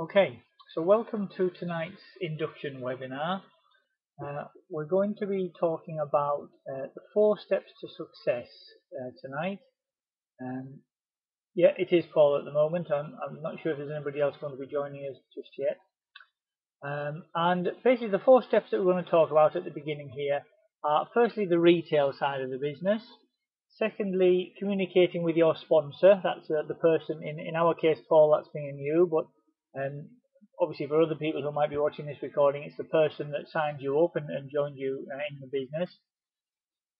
Okay, so welcome to tonight's induction webinar. We're going to be talking about the 4 steps to success tonight. Yeah, it is Paul at the moment. I'm not sure if there's anybody else going to be joining us just yet. And basically the 4 steps that we're going to talk about at the beginning here are firstly the retail side of the business. Secondly, communicating with your sponsor. That's the person, in our case Paul, that's me and you, but obviously for other people who might be watching this recording, it's the person that signed you up and joined you in the business.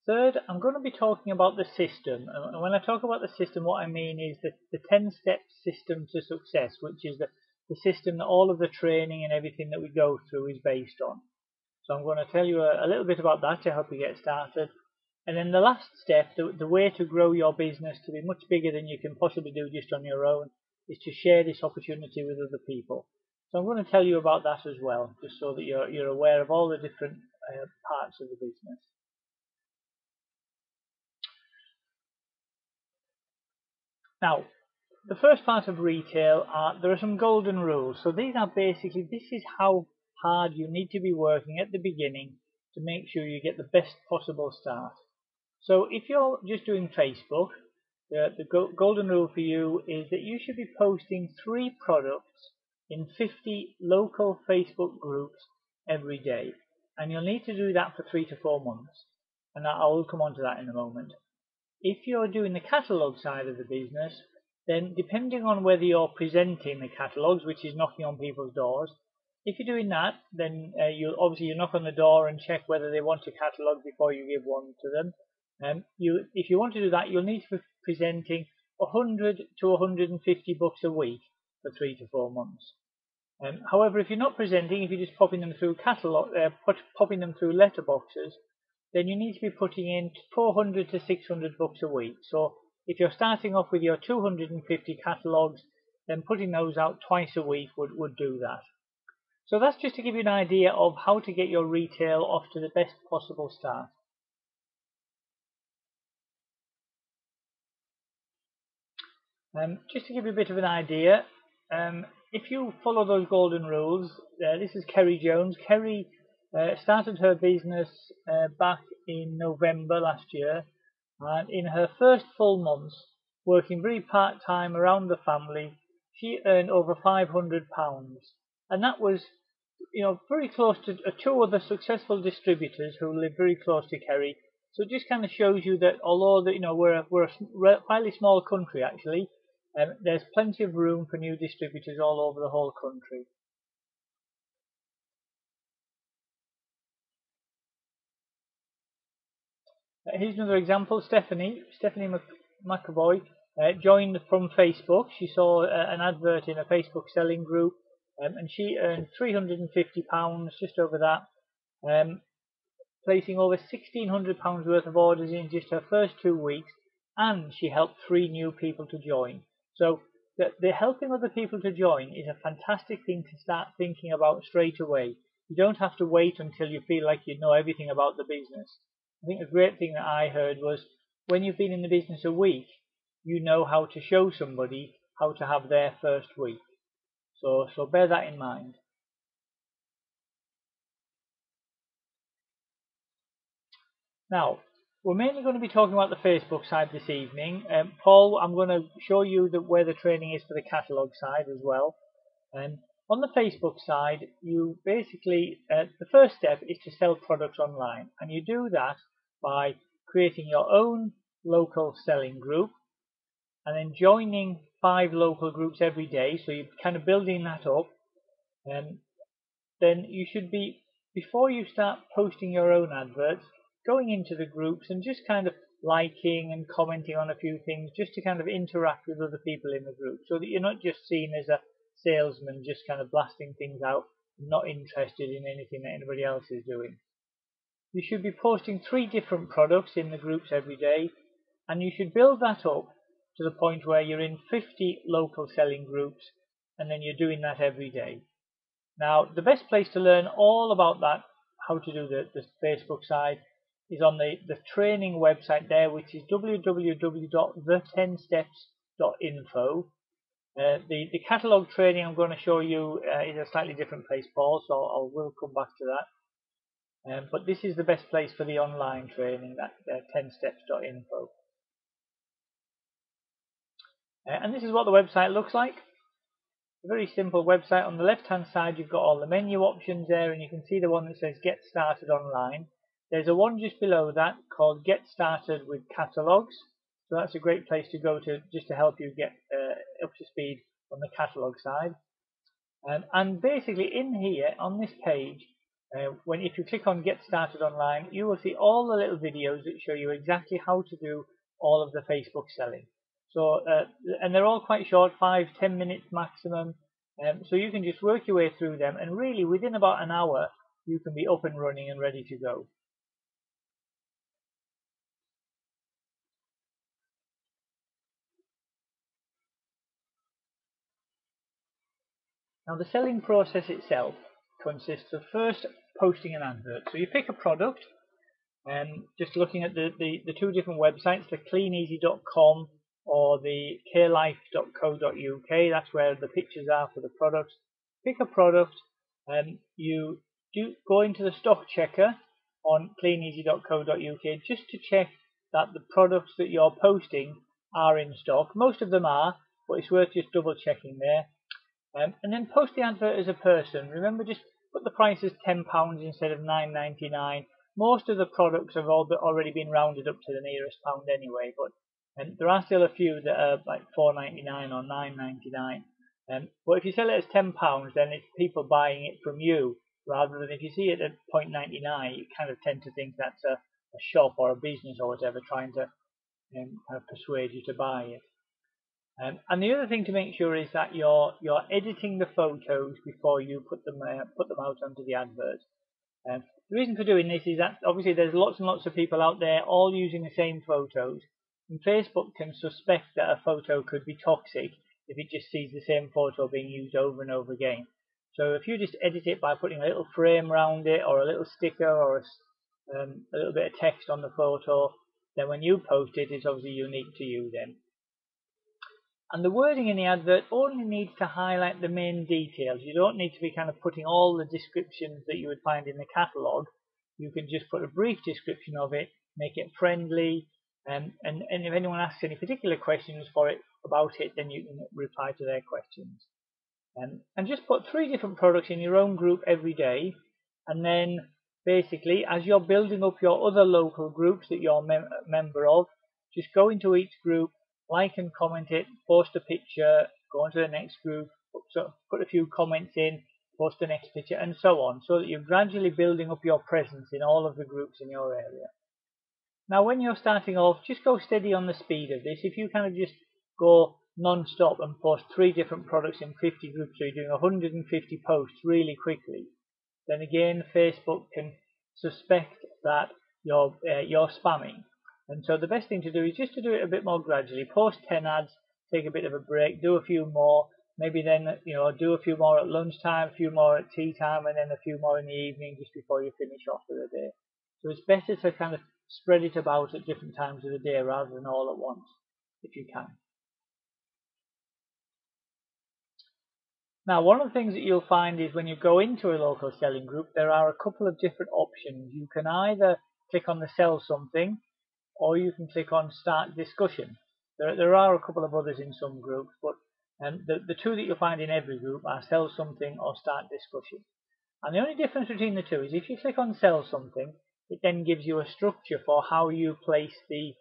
Third, I'm going to be talking about the system. And when I talk about the system, what I mean is the 10-step system to success, which is the system that all of the training and everything that we go through is based on. So I'm going to tell you a little bit about that to help you get started. And then the last step, the way to grow your business to be much bigger than you can possibly do just on your own, is to share this opportunity with other people. So I'm going to tell you about that as well, just so that you're aware of all the different parts of the business. Now, the first part of retail, there are some golden rules. So these are basically, this is how hard you need to be working at the beginning to make sure you get the best possible start. So if you're just doing Facebook, the golden rule for you is that you should be posting 3 products in 50 local Facebook groups every day. And you'll need to do that for 3 to 4 months. And I will come on to that in a moment. If you're doing the catalogue side of the business, then depending on whether you're presenting the catalogues, which is knocking on people's doors, if you're doing that, then you knock on the door and check whether they want a catalogue before you give one to them. If you want to do that, you'll need to be presenting 100 to 150 books a week for 3 to 4 months. However, if you're not presenting, if you're just popping them through popping them through letterboxes, then you need to be putting in 400 to 600 books a week. So if you're starting off with your 250 catalogues, then putting those out twice a week would do that. So that's just to give you an idea of how to get your retail off to the best possible start. Just to give you a bit of an idea, if you follow those golden rules, this is Kerry Jones. Kerry started her business back in November last year, and in her first full months, working very part-time around the family, she earned over £500, and that was, very close to 2 other successful distributors who live very close to Kerry. So it just kind of shows you that although we're a fairly small country actually, there's plenty of room for new distributors all over the whole country. Here's another example. Stephanie McEvoy joined from Facebook. She saw an advert in a Facebook selling group, and she earned £350, just over that, placing over £1,600 worth of orders in just her first 2 weeks, and she helped 3 new people to join. So the helping other people to join is a fantastic thing to start thinking about straight away. You don't have to wait until you feel like you know everything about the business. I think a great thing that I heard was when you've been in the business a week, you know how to show somebody how to have their first week. So bear that in mind. Now, we're mainly going to be talking about the Facebook side this evening. Paul, I'm going to show you where the training is for the catalogue side as well. On the Facebook side, you basically, the first step is to sell products online. And you do that by creating your own local selling group and then joining 5 local groups every day. So you're kind of building that up. Then you should be, before you start posting your own adverts, going into the groups and just kind of liking and commenting on a few things just to kind of interact with other people in the group so that you're not just seen as a salesman just kind of blasting things out, not interested in anything that anybody else is doing. You should be posting 3 different products in the groups every day, and you should build that up to the point where you're in 50 local selling groups, and then you're doing that every day. Now, the best place to learn all about that, how to do the Facebook side, is on the training website there, which is www.the10steps.info. The catalogue training I'm going to show you is a slightly different place, Paul, so I will come back to that. But this is the best place for the online training, that 10steps.info. And this is what the website looks like. A very simple website. On the left hand side you've got all the menu options there, and you can see the one that says Get Started Online. There's a one just below that called Get Started with Catalogues. So that's a great place to go to just to help you get up to speed on the catalogue side. And basically in here on this page, if you click on Get Started Online, you will see all the little videos that show you exactly how to do all of the Facebook selling. So and they're all quite short, 5-10 minutes maximum. So you can just work your way through them, and really within about an hour you can be up and running and ready to go. Now the selling process itself consists of first posting an advert. So you pick a product, and just looking at the two different websites, the cleaneasy.com or the carelife.co.uk, that's where the pictures are for the products. Pick a product, and you go into the stock checker on cleaneasy.co.uk just to check that the products that you're posting are in stock. Most of them are, but it's worth just double checking there. And then post the advert as a person. Remember, just put the price as £10 instead of £9.99. Most of the products have already been rounded up to the nearest pound anyway, but there are still a few that are like £4.99 or £9.99. But if you sell it as £10, then it's people buying it from you, rather than if you see it at £0.99, you kind of tend to think that's a shop or a business or whatever trying to kind of persuade you to buy it. And the other thing to make sure is that you're editing the photos before you put them out onto the advert. The reason for doing this is that obviously there's lots and lots of people out there all using the same photos, and Facebook can suspect that a photo could be toxic if it just sees the same photo being used over and over again. So if you just edit it by putting a little frame around it, or a little sticker, or a little bit of text on the photo, then when you post it, it's obviously unique to you then. And the wording in the advert only needs to highlight the main details. You don't need to be kind of putting all the descriptions that you would find in the catalogue. You can just put a brief description of it, make it friendly, and if anyone asks any particular questions about it, then you can reply to their questions. And just put 3 different products in your own group every day, and then basically as you're building up your other local groups that you're a member of, just go into each group, like and comment it, post a picture, go on to the next group, put a few comments in, post the next picture, and so on, so that you're gradually building up your presence in all of the groups in your area. Now when you're starting off, just go steady on the speed of this. If you kind of just go non-stop and post 3 different products in 50 groups, so you're doing 150 posts really quickly, then again Facebook can suspect that you're spamming. And so the best thing to do is just to do it a bit more gradually. Post 10 ads, take a bit of a break, do a few more, maybe then do a few more at lunchtime, a few more at tea time, and then a few more in the evening just before you finish off for the day. So it's better to kind of spread it about at different times of the day rather than all at once, if you can. Now, one of the things that you'll find is when you go into a local selling group, there are a couple of different options. You can either click on the Sell Something, or you can click on Start Discussion. There are a couple of others in some groups, but the 2 that you'll find in every group are Sell Something or Start Discussion. And the only difference between the 2 is if you click on Sell Something, it then gives you a structure for how you place the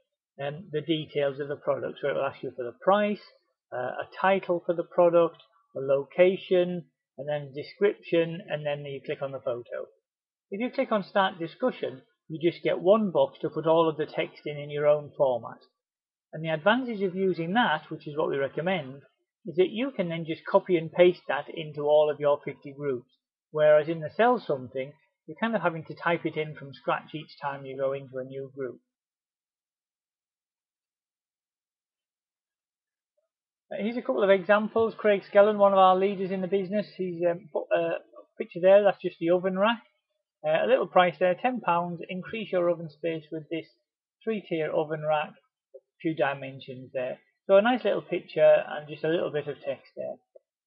details of the product. So it will ask you for the price, a title for the product, a location, and then a description, and then you click on the photo. If you click on Start Discussion, you just get one box to put all of the text in your own format. And the advantage of using that, which is what we recommend, is that you can then just copy and paste that into all of your 50 groups. Whereas in the Sell Something, you're kind of having to type it in from scratch each time you go into a new group. Here's a couple of examples. Craig Skellen, one of our leaders in the business, he's put a picture there. That's just the oven rack. A little price there, £10. Increase your oven space with this 3-tier oven rack. A few dimensions there. So a nice little picture and just a little bit of text there.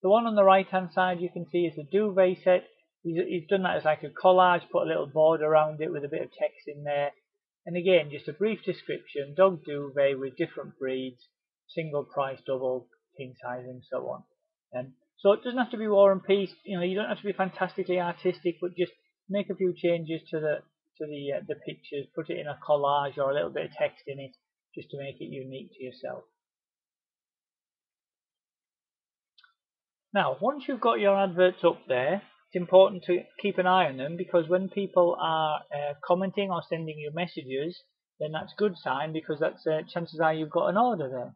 The one on the right hand side you can see is the duvet set. He's done that as like a collage, put a little border around it with a bit of text in there. And again, just a brief description, dog duvet with different breeds, single price, double, king size and so on. So it doesn't have to be War and Peace, you don't have to be fantastically artistic, but just make a few changes to the pictures, put it in a collage or a little bit of text in it, just to make it unique to yourself. Now, once you've got your adverts up there, it's important to keep an eye on them, because when people are commenting or sending you messages, then that's a good sign, because that's chances are you've got an order there.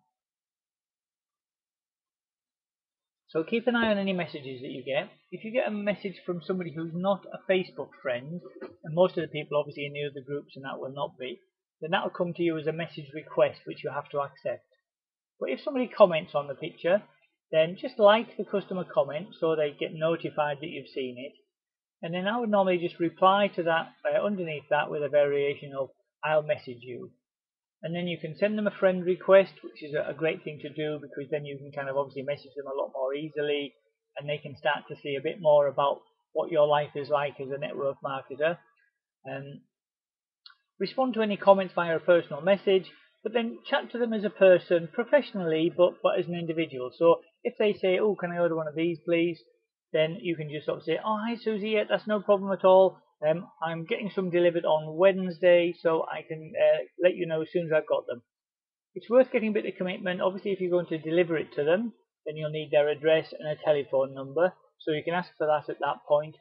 So keep an eye on any messages that you get. If you get a message from somebody who's not a Facebook friend, and most of the people obviously in the other groups and that will not be, then that will come to you as a message request which you have to accept. But if somebody comments on the picture, then just like the customer comment so they get notified that you've seen it. And then I would normally just reply to that underneath that with a variation of "I'll message you." And then you can send them a friend request, which is a great thing to do, because then you can kind of obviously message them a lot more easily, and they can start to see a bit more about what your life is like as a network marketer. And respond to any comments via a personal message, but then chat to them as a person, professionally, but as an individual. So if they say, "Oh, can I order one of these, please?" then you can just sort of say, "Oh, hi Susie, yeah, that's no problem at all. I'm getting some delivered on Wednesday, so I can let you know as soon as I've got them." It's worth getting a bit of commitment. Obviously, if you're going to deliver it to them, then you'll need their address and a telephone number, so you can ask for that at that point,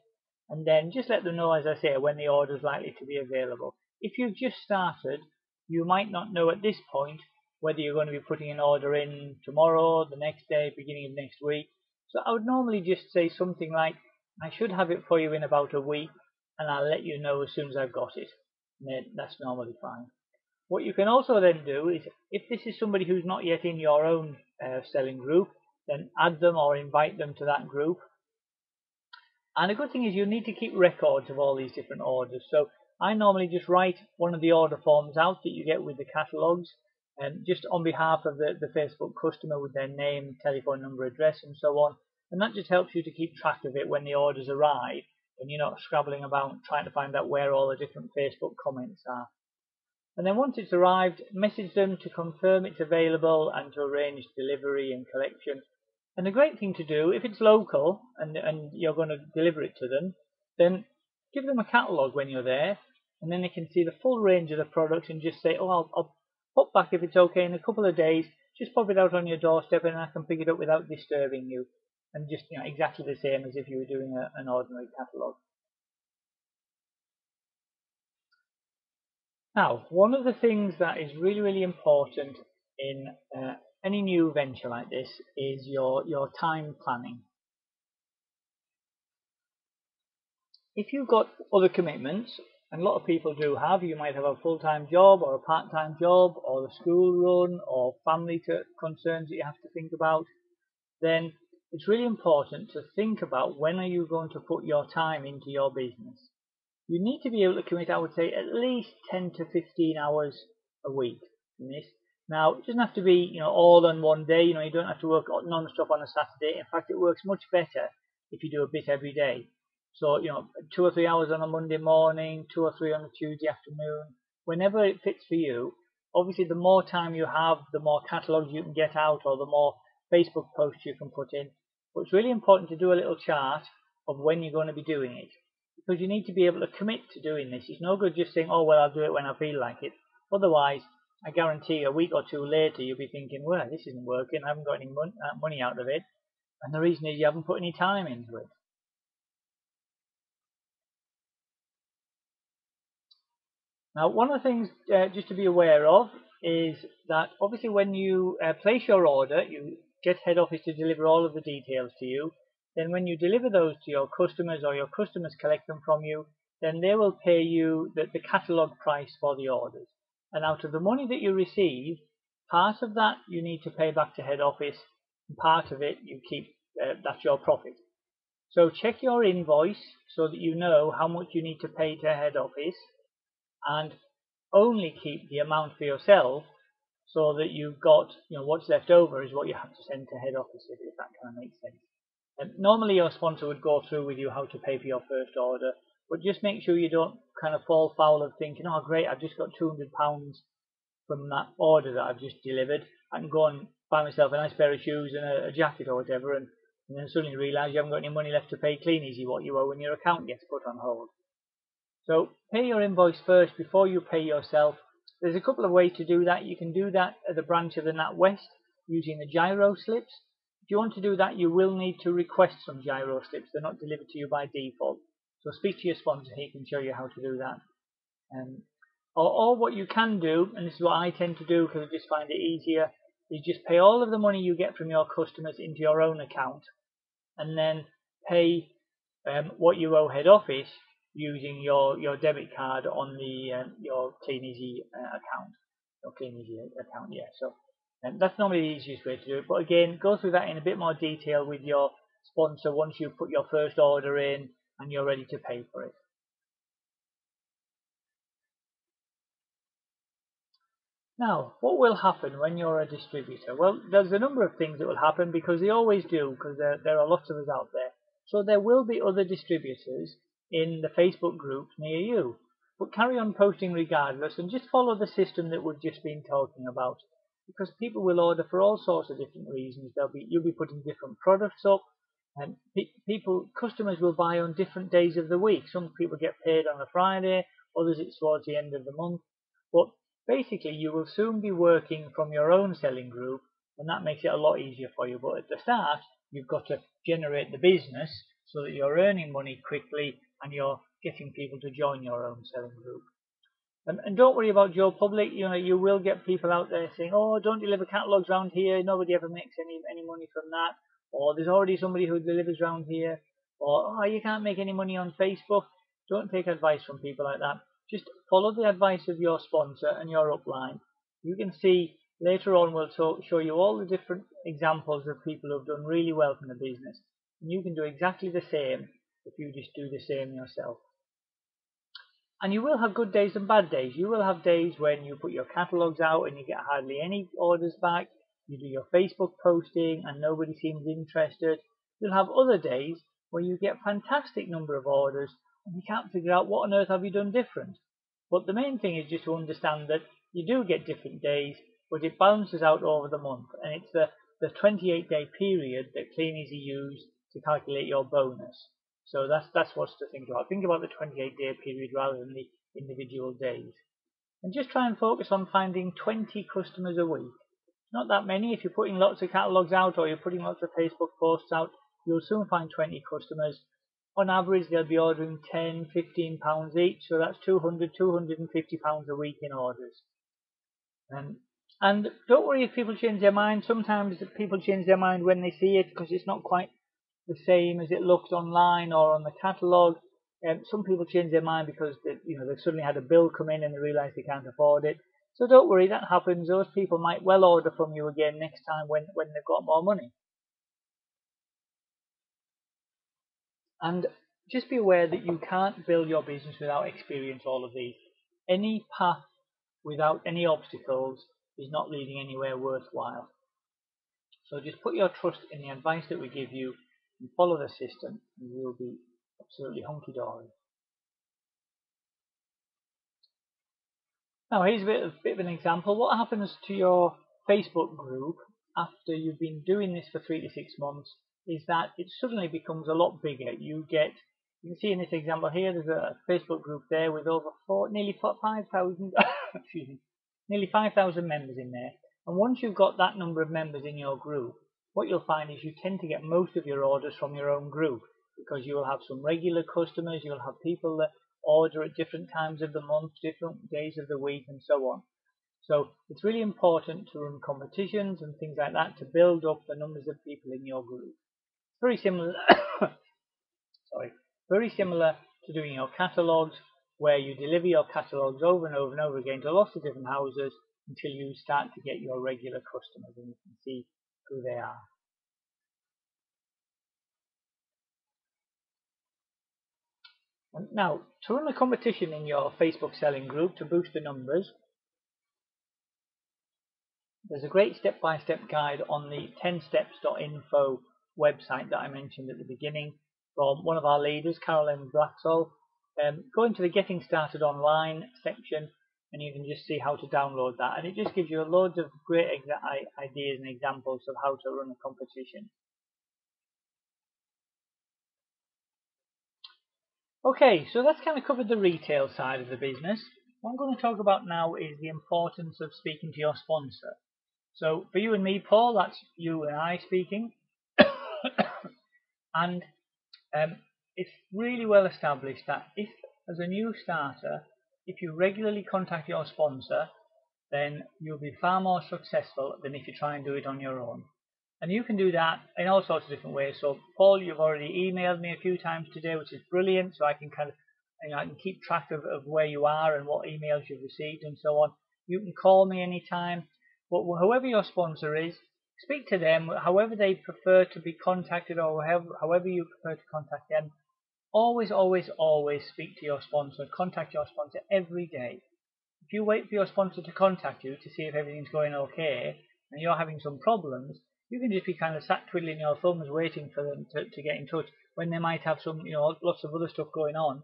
and then just let them know, as I say, when the order is likely to be available. If you've just started, you might not know at this point whether you're going to be putting an order in tomorrow, the next day, beginning of next week. So I would normally just say something like, "I should have it for you in about a week, and I'll let you know as soon as I've got it." And then that's normally fine. What you can also then do is, if this is somebody who's not yet in your own selling group, then add them or invite them to that group. And a good thing is you need to keep records of all these different orders. So I normally just write one of the order forms out that you get with the catalogues, and just on behalf of the Facebook customer with their name, telephone number, address and so on. And that just helps you to keep track of it when the orders arrive, and you're not scrabbling about trying to find out where all the different Facebook comments are. And then once it's arrived, message them to confirm it's available and to arrange delivery and collection. And the great thing to do, if it's local and you're going to deliver it to them, then give them a catalogue when you're there, and then they can see the full range of the products and just say, "Oh, I'll pop back if it's okay in a couple of days, just pop it out on your doorstep and I can pick it up without disturbing you." And just exactly the same as if you were doing an ordinary catalogue. Now, one of the things that is really, really important in any new venture like this is your time planning. If you've got other commitments, and a lot of people do have, you might have a full-time job or a part-time job or the school run or family concerns that you have to think about, then it's really important to think about when are you going to put your time into your business. You need to be able to commit, I would say, at least 10 to 15 hours a week in this. Now, it doesn't have to be, all on one day. You don't have to work non-stop on a Saturday. In fact, it works much better if you do a bit every day. So, 2 or 3 hours on a Monday morning, 2 or 3 on a Tuesday afternoon, whenever it fits for you. Obviously, the more time you have, the more catalogs you can get out, or the more Facebook posts you can put in. But it's really important to do a little chart of when you're going to be doing it, because you need to be able to commit to doing this. It's no good just saying, "Oh, well, I'll do it when I feel like it." Otherwise, I guarantee a week or two later, you'll be thinking, "Well, this isn't working. I haven't got any money out of it." And the reason is you haven't put any time into it. Now, one of the things just to be aware of is that obviously when you place your order, you get head office to deliver all of the details to you. Then when you deliver those to your customers, or your customers collect them from you, then they will pay you the catalogue price for the orders. And out of the money that you receive, part of that you need to pay back to head office, and part of it you keep, that's your profit. So check your invoice so that you know how much you need to pay to head office, and only keep the amount for yourself so that you've got, what's left over is what you have to send to head office, if that kind of makes sense. Normally your sponsor would go through with you how to pay for your first order, but just make sure you don't kind of fall foul of thinking, oh great, I've just got £200 from that order that I've just delivered. I can go and buy myself a nice pair of shoes and a jacket or whatever, and then suddenly realise you haven't got any money left to pay Clean Easy what you owe when your account gets put on hold. So pay your invoice first before you pay yourself. There's a couple of ways to do that. You can do that at the branch of the NatWest using the gyro slips. If you want to do that, you will need to request some gyro slips. They're not delivered to you by default. So speak to your sponsor, he can show you how to do that. Or what you can do, and this is what I tend to do because I just find it easier, is just pay all of the money you get from your customers into your own account, and then pay what you owe head office using your debit card on the your Clean Easy account. Your Clean Easy account, yeah. So that's normally the easiest way to do it. But again, go through that in a bit more detail with your sponsor once you've put your first order in and you're ready to pay for it. Now, what will happen when you're a distributor? Well, there's a number of things that will happen because they always do, because there are lots of us out there. So there will be other distributors in the Facebook groups near you. But carry on posting regardless and just follow the system that we've just been talking about. Because people will order for all sorts of different reasons. You'll be putting different products up, and customers will buy on different days of the week. Some people get paid on a Friday, others it's towards the end of the month. But basically, you will soon be working from your own selling group, and that makes it a lot easier for you. But at the start, you've got to generate the business so that you're earning money quickly and you're getting people to join your own selling group. And don't worry about Joe Public. You will get people out there saying, "Oh, don't deliver catalogs around here. Nobody ever makes any money from that." Or there's already somebody who delivers around here. Or, "Oh, you can't make any money on Facebook." Don't take advice from people like that. Just follow the advice of your sponsor and your upline. You can see later on we'll show you all the different examples of people who've done really well from the business. And you can do exactly the same if you just do the same yourself. And you will have good days and bad days. You will have days when you put your catalogs out and you get hardly any orders back. You do your Facebook posting and nobody seems interested. You'll have other days where you get a fantastic number of orders and you can't figure out what on earth have you done different. But the main thing is just to understand that you do get different days, but it balances out over the month. And it's the 28-day period that Clean Easy use to calculate your bonus. So that's what's to think about. Think about the 28-day period rather than the individual days. And just try and focus on finding 20 customers a week. Not that many. If you're putting lots of catalogs out or you're putting lots of Facebook posts out, you'll soon find 20 customers. On average, they'll be ordering £10, £15 each, so that's £200, £250 a week in orders. And don't worry if people change their mind. Sometimes people change their mind when they see it because it's not quite the same as it looks online or on the catalogue. Some people change their mind because they've suddenly had a bill come in and they realise they can't afford it. So don't worry, that happens. Those people might well order from you again next time when they've got more money. And just be aware that you can't build your business without experience all of these. Any path without any obstacles is not leading anywhere worthwhile. So just put your trust in the advice that we give you and follow the system, and you will be absolutely hunky-dory. Now here's a bit of an example. What happens to your Facebook group after you've been doing this for 3 to 6 months is that it suddenly becomes a lot bigger. You can see in this example here, there's a Facebook group there with over nearly 5,000 excuse me, nearly 5,000 members in there. And once you've got that number of members in your group, what you'll find is you tend to get most of your orders from your own group, because you will have some regular customers, you'll have people that order at different times of the month, different days of the week, and so on. So it's really important to run competitions and things like that to build up the numbers of people in your group. Very similar very similar to doing your catalogs, where you deliver your catalogs over and over and over again to lots of different houses until you start to get your regular customers and you can see who they are. And now, to run a competition in your Facebook selling group to boost the numbers, There's a great step-by-step guide on the 10steps.info website that I mentioned at the beginning from one of our leaders, Carolyn Blacksall. Go into the Getting Started Online section and you can just see how to download that, and it just gives you loads of great ideas and examples of how to run a competition. Okay, so that's kind of covered the retail side of the business. What I'm going to talk about now is the importance of speaking to your sponsor. So for you and me, Paul, that's you and I speaking. And it's really well established that if, as a new starter, if you regularly contact your sponsor, then you'll be far more successful than if you try and do it on your own. And you can do that in all sorts of different ways. So Paul, you've already emailed me a few times today, which is brilliant. So I can kind of, I can keep track of where you are and what emails you've received and so on. You can call me anytime. But whoever your sponsor is, speak to them however they prefer to be contacted, or however you prefer to contact them. Always, always, always speak to your sponsor. Contact your sponsor every day. If you wait for your sponsor to contact you to see if everything's going okay and you're having some problems, you can just be kind of sat twiddling your thumbs waiting for them to get in touch when they might have some, lots of other stuff going on.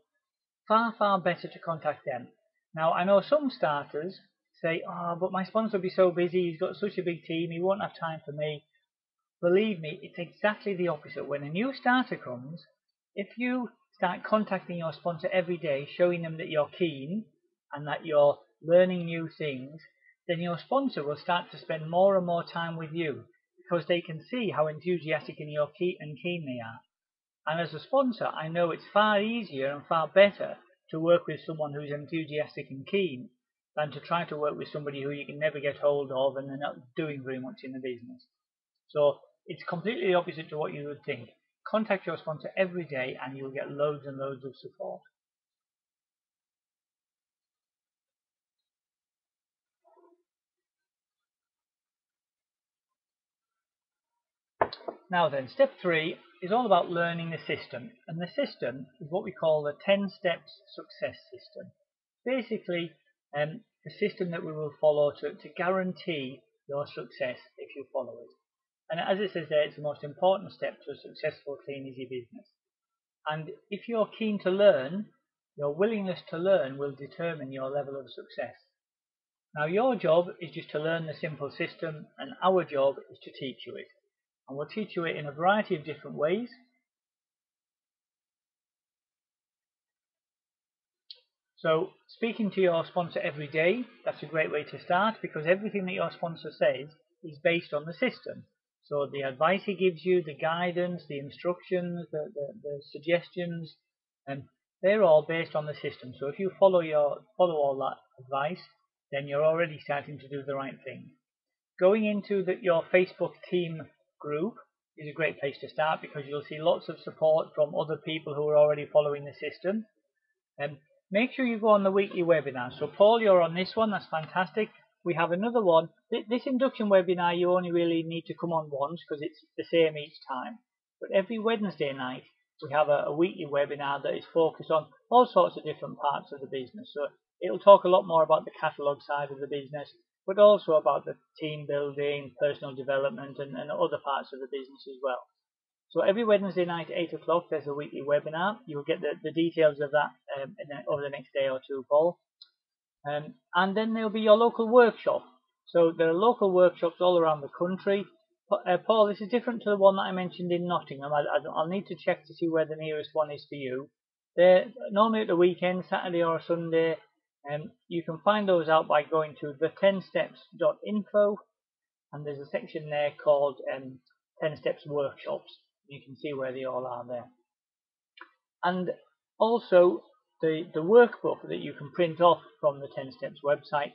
Far, far better to contact them. Now, I know some starters say, oh, but my sponsor will be so busy, he's got such a big team, he won't have time for me. Believe me, it's exactly the opposite. When a new starter comes, if you start contacting your sponsor every day, showing them that you're keen and that you're learning new things, then your sponsor will start to spend more and more time with you because they can see how enthusiastic and keen they are. And as a sponsor, I know it's far easier and far better to work with someone who's enthusiastic and keen than to try to work with somebody who you can never get hold of and they're not doing very much in the business. So it's completely the opposite to what you would think. Contact your sponsor every day and you'll get loads and loads of support. Now then, step 3 is all about learning the system. And the system is what we call the 10 steps success system. Basically, the system that we will follow to guarantee your success if you follow it. And as it says there, it's the most important step to a successful, clean, easy business. And if you're keen to learn, your willingness to learn will determine your level of success. Now, your job is just to learn the simple system, and our job is to teach you it. And we'll teach you it in a variety of different ways. So, speaking to your sponsor every day, that's a great way to start, because everything that your sponsor says is based on the system. So the advice he gives you, the guidance, the instructions, the suggestions, and they're all based on the system. So if you follow all that advice, then you're already starting to do the right thing. Going into your Facebook team group is a great place to start because you'll see lots of support from other people who are already following the system. Make sure you go on the weekly webinar. So Paul, you're on this one, that's fantastic. We have another one. This induction webinar you only really need to come on once because it's the same each time. But every Wednesday night we have a weekly webinar that is focused on all sorts of different parts of the business. So it'll talk a lot more about the catalogue side of the business, but also about the team building, personal development and other parts of the business as well. So every Wednesday night at 8 o'clock there's a weekly webinar. You'll get the details of that over the next day or two, Paul. And then there'll be your local workshop. So there are local workshops all around the country. Paul, this is different to the one that I mentioned in Nottingham. I'll need to check to see where the nearest one is for you. They're normally at the weekend, Saturday or Sunday. You can find those out by going to the10steps.info, and there's a section there called 10 Steps Workshops. You can see where they all are there. And also the workbook that you can print off from the 10 Steps website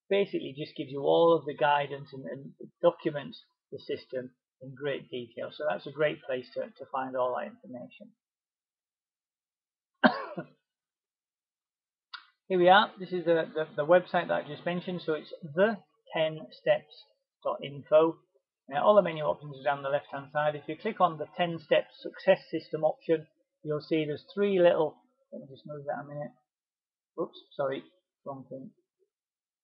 basically just gives you all of the guidance and documents the system in great detail. So that's a great place to find all that information. Here we are. This is the website that I just mentioned. So it's the10steps.info. Now, all the menu options are down the left hand side. If you click on the 10 Steps Success System option, you'll see there's three little, let me just move that a minute. Oops, sorry, wrong thing.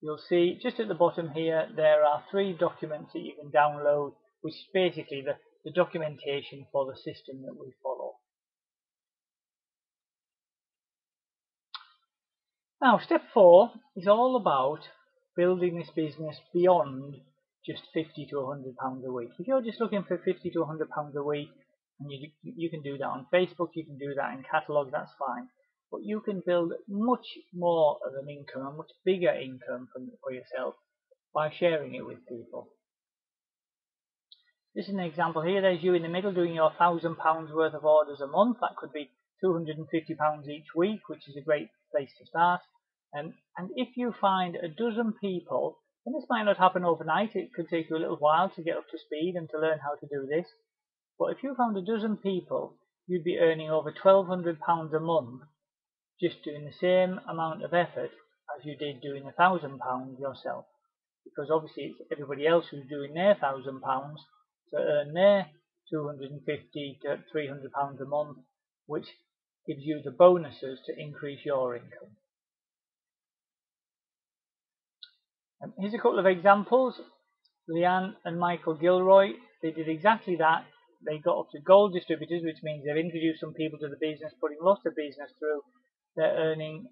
you'll see just at the bottom here there are 3 documents that you can download, which is basically the documentation for the system that we follow. Now, step 4 is all about building this business beyond just £50 to £100 a week. If you're just looking for £50 to £100 a week, and you can do that on Facebook, you can do that in catalogs, that's fine. But you can build much more of an income, a much bigger income for yourself by sharing it with people. This is an example here. There's you in the middle doing your £1,000 worth of orders a month. That could be £250 each week, which is a great place to start. And if you find a dozen people, and this might not happen overnight, it could take you a little while to get up to speed and to learn how to do this. But if you found a dozen people, you'd be earning over £1,200 a month just doing the same amount of effort as you did doing £1,000 yourself. Because obviously it's everybody else who's doing their £1,000 to earn their £250 to £300 a month, which gives you the bonuses to increase your income. Here's a couple of examples. Leanne and Michael Gilroy, they did exactly that. They got up to gold distributors, which means they've introduced some people to the business, putting lots of business through. They're earning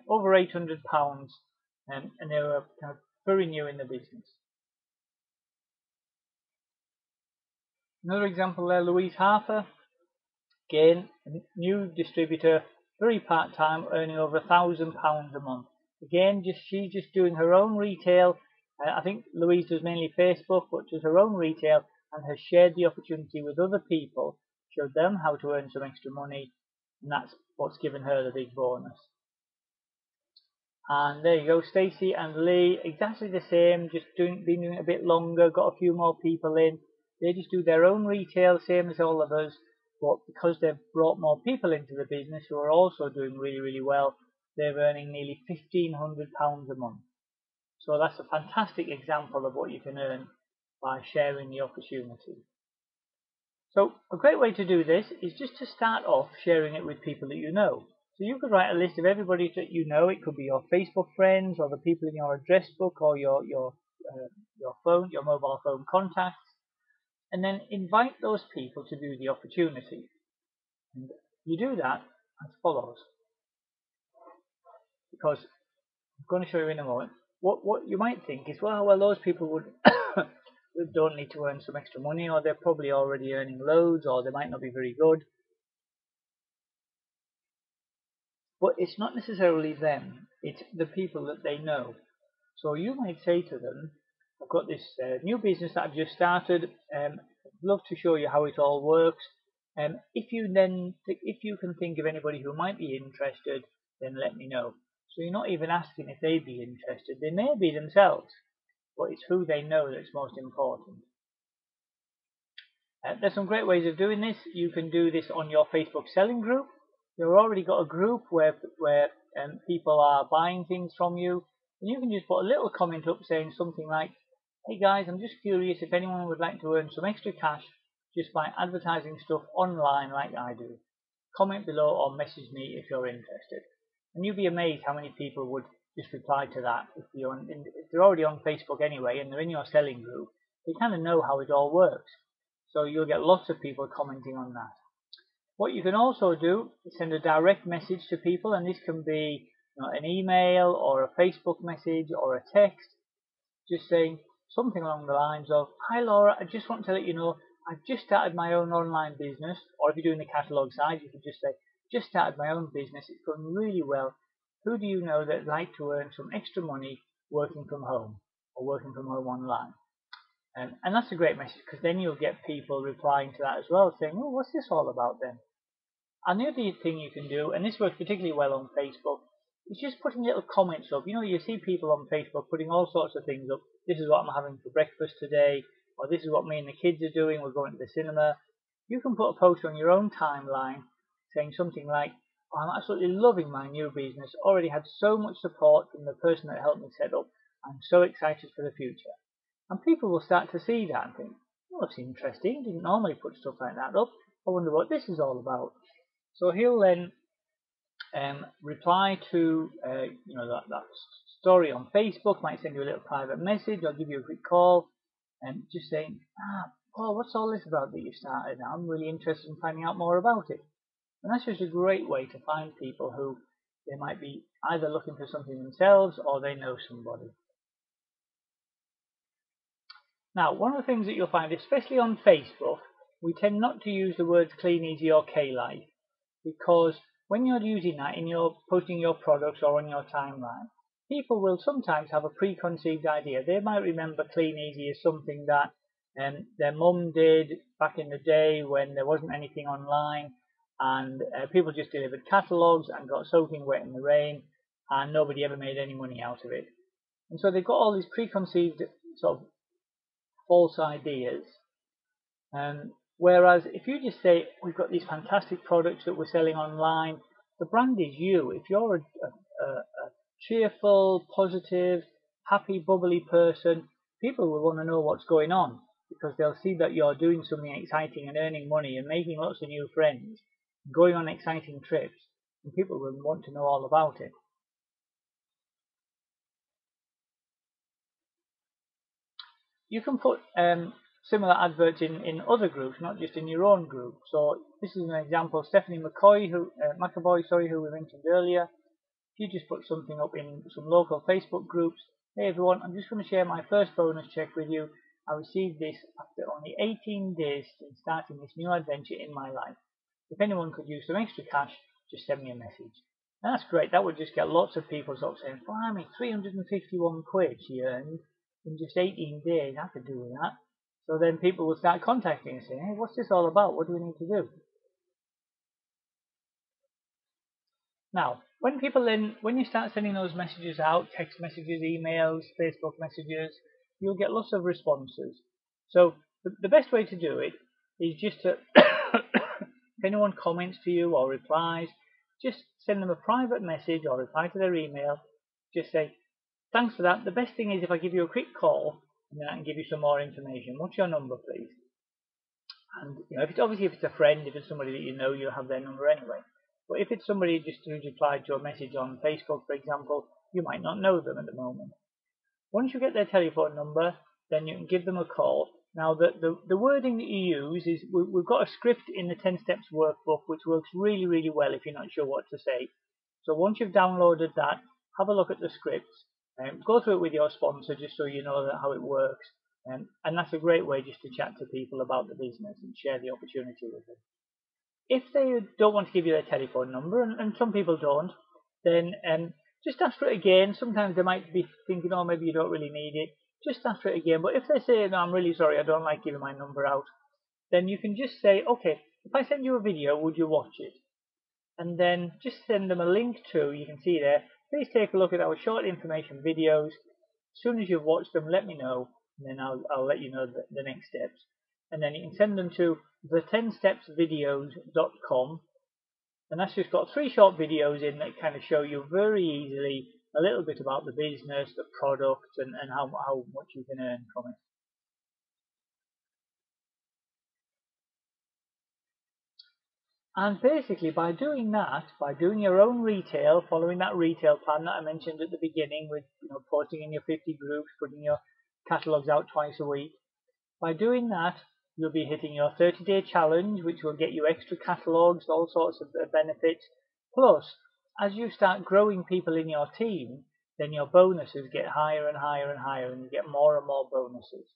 over £800, and they were kind of very new in the business. Another example there, Louise Harper, again, a new distributor, very part-time, earning over £1,000 a month. Again, she's just doing her own retail. I think Louise does mainly Facebook, but does her own retail and has shared the opportunity with other people, showed them how to earn some extra money, and that's what's given her the big bonus. And there you go, Stacey and Lee, exactly the same, just been doing it a bit longer, got a few more people in. They just do their own retail, same as all of us, but because they've brought more people into the business who are also doing really, really well, they're earning nearly £1,500 a month. So that's a fantastic example of what you can earn by sharing the opportunity. So a great way to do this is just to start off sharing it with people that you know. So you could write a list of everybody that you know. It could be your Facebook friends, or the people in your address book, or your phone, your mobile phone contacts, and then invite those people to do the opportunity. And you do that as follows. Because I'm going to show you in a moment. What you might think is, well, those people would don't need to earn some extra money, or they're probably already earning loads, or they might not be very good. But it's not necessarily them, it's the people that they know. So you might say to them, I've got this new business that I've just started, I'd love to show you how it all works. If you can think of anybody who might be interested, then let me know. So you're not even asking if they'd be interested. They may be themselves, but it's who they know that's most important. There's some great ways of doing this. You can do this on your Facebook selling group. You've already got a group where people are buying things from you, and you can just put a little comment up saying something like, hey guys, I'm just curious if anyone would like to earn some extra cash just by advertising stuff online like I do. Comment below or message me if you're interested. And you'll be amazed how many people would just reply to that. If they're already on Facebook anyway and they're in your selling group, they kind of know how it all works. So you'll get lots of people commenting on that. What you can also do is send a direct message to people, and this can be an email or a Facebook message or a text, just saying something along the lines of, hi Laura, I just want to let you know I've just started my own online business. Or if you're doing the catalogue side, you could just say, just started my own business, it's going really well. Who do you know that'd like to earn some extra money working from home or working from home online? And that's a great message, because then you'll get people replying to that as well, saying, oh, what's this all about then? And the other thing you can do, and this works particularly well on Facebook, is just putting little comments up. You see people on Facebook putting all sorts of things up. This is what I'm having for breakfast today, or this is what me and the kids are doing, we're going to the cinema. You can put a post on your own timeline saying something like, oh, I'm absolutely loving my new business, already had so much support from the person that helped me set up, I'm so excited for the future. And people will start to see that and think, oh, that's interesting, didn't normally put stuff like that up, I wonder what this is all about. So he'll then reply to that story on Facebook, might send you a little private message or give you a quick call and just saying, Paul, what's all this about that you started? I'm really interested in finding out more about it. And that's just a great way to find people who they might be either looking for something themselves or they know somebody. Now, one of the things that you'll find, especially on Facebook, we tend not to use the words clean, easy or K-Life, because when you're using that in your posting your products or on your timeline, people will sometimes have a preconceived idea. They might remember clean, easy as something that their mum did back in the day when there wasn't anything online, and people just delivered catalogues and got soaking wet in the rain, and nobody ever made any money out of it. And so they've got all these preconceived sort of false ideas. Whereas if you just say, we've got these fantastic products that we're selling online, the brand is you. If you're a cheerful, positive, happy, bubbly person, people will want to know what's going on, because they'll see that you're doing something exciting and earning money and making lots of new friends, going on exciting trips, and people will want to know all about it. You can put similar adverts in other groups, not just in your own group. So this is an example. Stephanie McCoy, McAvoy, who we mentioned earlier. If you just put something up in some local Facebook groups, hey everyone, I'm just going to share my first bonus check with you. I received this after only 18 days since starting this new adventure in my life. If anyone could use some extra cash, just send me a message. And that's great. That would just get lots of people sort of saying, blimey, 351 quid she earned in just 18 days. I could do with that. So then people will start contacting and saying, hey, what's this all about? What do we need to do? Now, when you start sending those messages out, text messages, emails, Facebook messages, you'll get lots of responses. So the best way to do it is just to, if anyone comments to you or replies, just send them a private message or reply to their email. Just say, thanks for that. The best thing is if I give you a quick call, and then I can give you some more information. What's your number, please? And if it's a friend, if it's somebody that you know, you'll have their number anyway. But if it's somebody just who's replied to a message on Facebook, for example, you might not know them at the moment. Once you get their telephone number, then you can give them a call. Now, the wording that you use is, we've got a script in the 10 Steps workbook which works really, really well if you're not sure what to say. So once you've downloaded that, have a look at the scripts. Go through it with your sponsor just so you know how it works. And that's a great way just to chat to people about the business and share the opportunity with them. If they don't want to give you their telephone number, and some people don't, then just ask for it again. Sometimes they might be thinking, oh, maybe you don't really need it. Just ask for it again. But if they say, no, I'm really sorry, I don't like giving my number out, then you can just say, okay, if I send you a video, would you watch it? And then just send them a link to, you can see there, please take a look at our short information videos. As soon as you've watched them, let me know, and then I'll let you know the next steps. And then you can send them to the10stepsvideos.com, and that's just got 3 short videos in that kind of show you very easily a little bit about the business, the product, and how much you can earn from it. And basically by doing that, by doing your own retail, following that retail plan that I mentioned at the beginning with posting in your 50 groups, putting your catalogues out twice a week, by doing that, you'll be hitting your 30-day challenge, which will get you extra catalogues, all sorts of benefits. Plus, as you start growing people in your team, then your bonuses get higher and higher and higher, and you get more and more bonuses.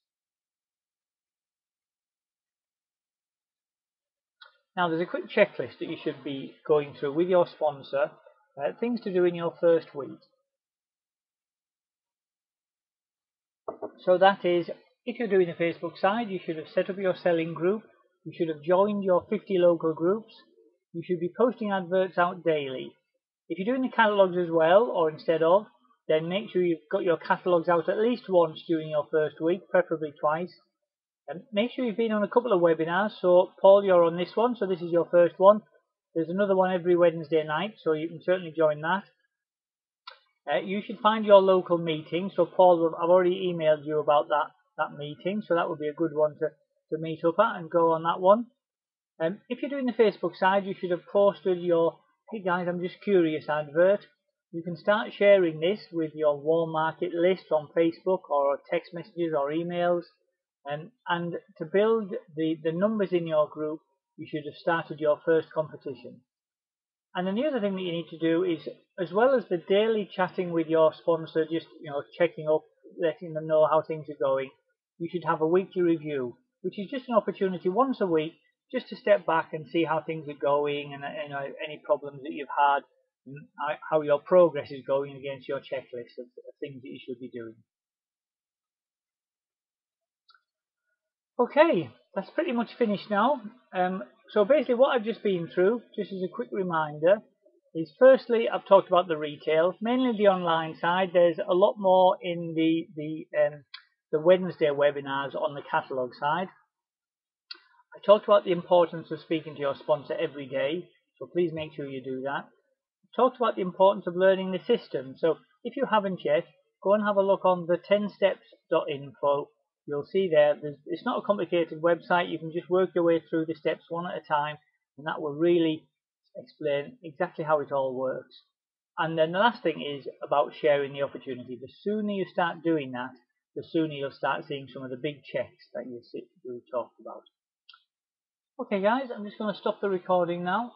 Now, there's a quick checklist that you should be going through with your sponsor, things to do in your first week. So that is, if you're doing a Facebook side, you should have set up your selling group, you should have joined your 50 local groups, you should be posting adverts out daily. If you're doing the catalogues as well, or instead of, then make sure you've got your catalogues out at least once during your first week, preferably twice. And make sure you've been on a couple of webinars. So Paul, you're on this one, so this is your first one. There's another one every Wednesday night, so you can certainly join that. You should find your local meeting. So Paul, I've already emailed you about that meeting, so that would be a good one to meet up at and go on that one. If you're doing the Facebook side, you should have posted your, hey guys, I'm just curious advert. You can start sharing this with your warm market list on Facebook or text messages or emails. And to build the numbers in your group, you should have started your first competition. And then the other thing that you need to do is, as well as the daily chatting with your sponsor, just checking up, letting them know how things are going, you should have a weekly review, which is just an opportunity once a week just to step back and see how things are going and any problems that you've had and how your progress is going against your checklist of things that you should be doing. Okay, that's pretty much finished now. So basically what I've just been through, just as a quick reminder, is firstly I've talked about the retail, mainly the online side. There's a lot more in the Wednesday webinars on the catalogue side. I talked about the importance of speaking to your sponsor every day, so please make sure you do that. I talked about the importance of learning the system, so if you haven't yet, go and have a look on the 10steps.info. You'll see it's not a complicated website. You can just work your way through the steps one at a time, and that will really explain exactly how it all works. And then the last thing is about sharing the opportunity. The sooner you start doing that, the sooner you'll start seeing some of the big checks that we talked about. Okay guys, I'm just going to stop the recording now.